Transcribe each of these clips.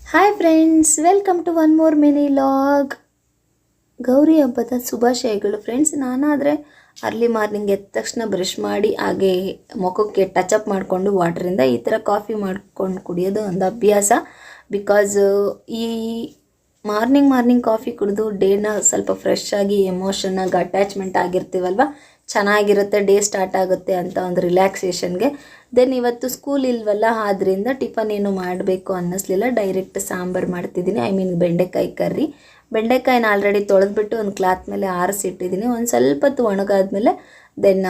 Hi friends, welcome to one more mini vlog. Gauri ಹಬ್ಬದ ಶುಭಾಶಯಗಳು friends. ನಾನಾದರೆ early morning ಎದ್ದ ತಕ್ಷಣ ಬ್ರಷ್ ಮಾಡಿ ಹಾಗೆ ಮುಖಕ್ಕೆ ಟಚಪ್ ಮಾಡಿಕೊಂಡು ವಾಟ್ರಿಂದ ಈ ಥರ ಕಾಫಿ ಮಾಡ್ಕೊಂಡು ಕುಡಿಯೋದು ಒಂದು ಅಭ್ಯಾಸ. ಬಿಕಾಸ್ ಈ ಮಾರ್ನಿಂಗ್ ಕಾಫಿ ಕುಡಿದು ಡೇನ ಸ್ವಲ್ಪ ಫ್ರೆಶ್ ಆಗಿ ಎಮೋಷನ್ನಾಗಿ ಅಟ್ಯಾಚ್ಮೆಂಟ್ ಆಗಿರ್ತೀವಲ್ವ, ಚೆನ್ನಾಗಿರುತ್ತೆ, ಡೇ ಸ್ಟಾರ್ಟ್ ಆಗುತ್ತೆ ಅಂತ ಒಂದು ರಿಲ್ಯಾಕ್ಸೇಷನ್ಗೆ. ದೆನ್ ಇವತ್ತು ಸ್ಕೂಲ್ ಇಲ್ವಲ್ಲ, ಆದ್ದರಿಂದ ಟಿಫನ್ ಏನು ಮಾಡಬೇಕು ಅನ್ನಿಸ್ಲಿಲ್ಲ, ಡೈರೆಕ್ಟ್ ಸಾಂಬಾರು ಮಾಡ್ತಿದ್ದೀನಿ. ಬೆಂಡೆಕಾಯಿ ಕರ್ರಿ. ಬೆಂಡೆಕಾಯಿನ ಆಲ್ರೆಡಿ ತೊಳೆದ್ಬಿಟ್ಟು ಒಂದು ಕ್ಲಾತ್ ಮೇಲೆ ಆರಿಸಿಟ್ಟಿದ್ದೀನಿ. ಒಂದು ಸ್ವಲ್ಪ ಹೊತ್ತು ಒಣಗಾದ್ಮೇಲೆ ದೆನ್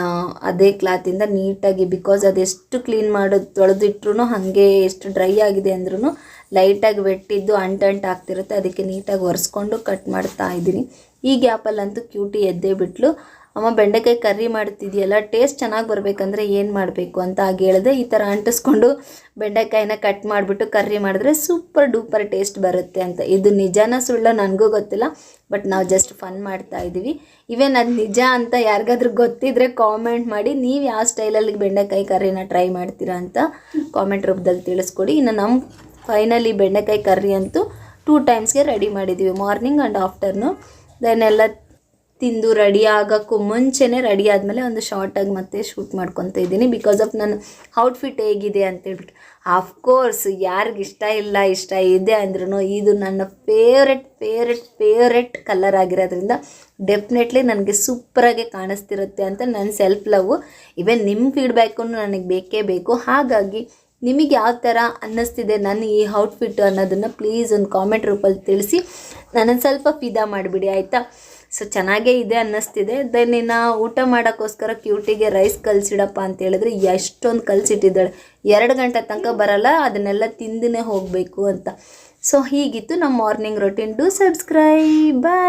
ಅದೇ ಕ್ಲಾತಿಂದ ನೀಟಾಗಿ, ಬಿಕಾಸ್ ಅದೆಷ್ಟು ಕ್ಲೀನ್ ಮಾಡೋದು ತೊಳೆದಿಟ್ರು ಹಾಗೆ ಎಷ್ಟು ಡ್ರೈ ಆಗಿದೆ ಅಂದ್ರೂ ಲೈಟಾಗಿ ವೆಟ್ಟಿದ್ದು ಅಂಟಂಟು ಆಗ್ತಿರುತ್ತೆ. ಅದಕ್ಕೆ ನೀಟಾಗಿ ಒರೆಸ್ಕೊಂಡು ಕಟ್ ಮಾಡ್ತಾ ಇದ್ದೀನಿ. ಈ ಗ್ಯಾಪಲ್ಲಂತೂ ಕ್ಯೂಟಿ ಎದ್ದೇ ಬಿಟ್ಲು, ಅಮ್ಮ ಬೆಂಡೆಕಾಯಿ ಕರ್ರಿ ಮಾಡ್ತಿದೆಯಲ್ಲ, ಟೇಸ್ಟ್ ಚೆನ್ನಾಗಿ ಬರಬೇಕಂದ್ರೆ ಏನು ಮಾಡಬೇಕು ಅಂತ ಆಗ ಹೇಳಿದೆ. ಈ ಥರ ಅಂಟಿಸ್ಕೊಂಡು ಬೆಂಡೆಕಾಯಿನ ಕಟ್ ಮಾಡಿಬಿಟ್ಟು ಕರ್ರಿ ಮಾಡಿದ್ರೆ ಸೂಪರ್ ಡೂಪರ್ ಟೇಸ್ಟ್ ಬರುತ್ತೆ ಅಂತ. ಇದು ನಿಜಾನ ಸುಳ್ಳ ನನಗೂ ಗೊತ್ತಿಲ್ಲ, ಬಟ್ ನಾವು ಜಸ್ಟ್ ಫನ್ ಮಾಡ್ತಾ ಇದ್ದೀವಿ. ಇವೇನು ಅದು ನಿಜ ಅಂತ ಯಾರಿಗಾದ್ರೂ ಗೊತ್ತಿದ್ರೆ ಕಾಮೆಂಟ್ ಮಾಡಿ, ನೀವು ಯಾವ ಸ್ಟೈಲಲ್ಲಿ ಬೆಂಡೆಕಾಯಿ ಕರ್ರಿನ ಟ್ರೈ ಮಾಡ್ತೀರಾ ಅಂತ ಕಾಮೆಂಟ್ ರೂಪದಲ್ಲಿ ತಿಳಿಸ್ಕೊಡಿ. ಇನ್ನು ನಮ್ಮ ಫೈನಲಿ ಬೆಂಡೆಕಾಯಿ ಕರ್ರಿ ಅಂತೂ 2 ಟೈಮ್ಸ್ಗೆ ರೆಡಿ ಮಾಡಿದ್ದೀವಿ, ಮಾರ್ನಿಂಗ್ ಆ್ಯಂಡ್ ಆಫ್ಟರ್ನೂನ್. ದೆನ್ ಎಲ್ಲ ತಿಂದು ರೆಡಿ ಆಗೋಕ್ಕೂ ಮುಂಚೆನೇ ರೆಡಿ ಆದಮೇಲೆ ಒಂದು ಶಾರ್ಟಾಗಿ ಮತ್ತೆ ಶೂಟ್ ಮಾಡ್ಕೊತ ಇದ್ದೀನಿ, ಬಿಕಾಸ್ ಆಫ್ ನನ್ನ ಔಟ್ಫಿಟ್ ಹೇಗಿದೆ ಅಂತೇಳ್ಬಿಟ್ಟು. ಆಫ್ಕೋರ್ಸ್ ಯಾರಿಗೆ ಇಷ್ಟ ಇದೆ ಅಂದ್ರೂ ಇದು ನನ್ನ ಫೇವ್ರೆಟ್ ಕಲರ್ ಆಗಿರೋದ್ರಿಂದ ಡೆಫಿನೆಟ್ಲಿ ನನಗೆ ಸೂಪರಾಗಿ ಕಾಣಿಸ್ತಿರುತ್ತೆ ಅಂತ ನನ್ನ ಸೆಲ್ಫ್ ಲವ್. ಇವನ್ ನಿಮ್ಮ ಫೀಡ್ಬ್ಯಾಕನ್ನು ನನಗೆ ಬೇಕೇ ಬೇಕು. ಹಾಗಾಗಿ ನಿಮಗೆ ಯಾವ ಥರ ಅನ್ನಿಸ್ತಿದೆ ನನ್ನ ಈ ಔಟ್ಫಿಟ್ ಅನ್ನೋದನ್ನು ಪ್ಲೀಸ್ ಒಂದು ಕಾಮೆಂಟ್ ರೂಪಲ್ಲಿ ತಿಳಿಸಿ, ನನ್ನನ್ನು ಸ್ವಲ್ಪ ಫಿದಾ ಮಾಡಿಬಿಡಿ ಆಯಿತಾ. ಸೊ ಚೆನ್ನಾಗೇ ಇದೆ ಅನ್ನಿಸ್ತಿದೆ. ದೆನ್ ಇನ್ನು ಊಟ ಮಾಡೋಕ್ಕೋಸ್ಕರ ಕ್ಯೂಟಿಗೆ ರೈಸ್ ಕಲಸಿಡಪ್ಪ ಅಂತ ಹೇಳಿದ್ರೆ ಎಷ್ಟೊಂದು ಕಲಸಿಟ್ಟಿದ್ದಾಳೆ. 2 ಗಂಟೆ ತನಕ ಬರಲ್ಲ, ಅದನ್ನೆಲ್ಲ ತಿಂದೇ ಹೋಗಬೇಕು ಅಂತ. ಸೊ ಹೀಗಿತ್ತು ನಮ್ಮ morning routine. Do subscribe. Bye.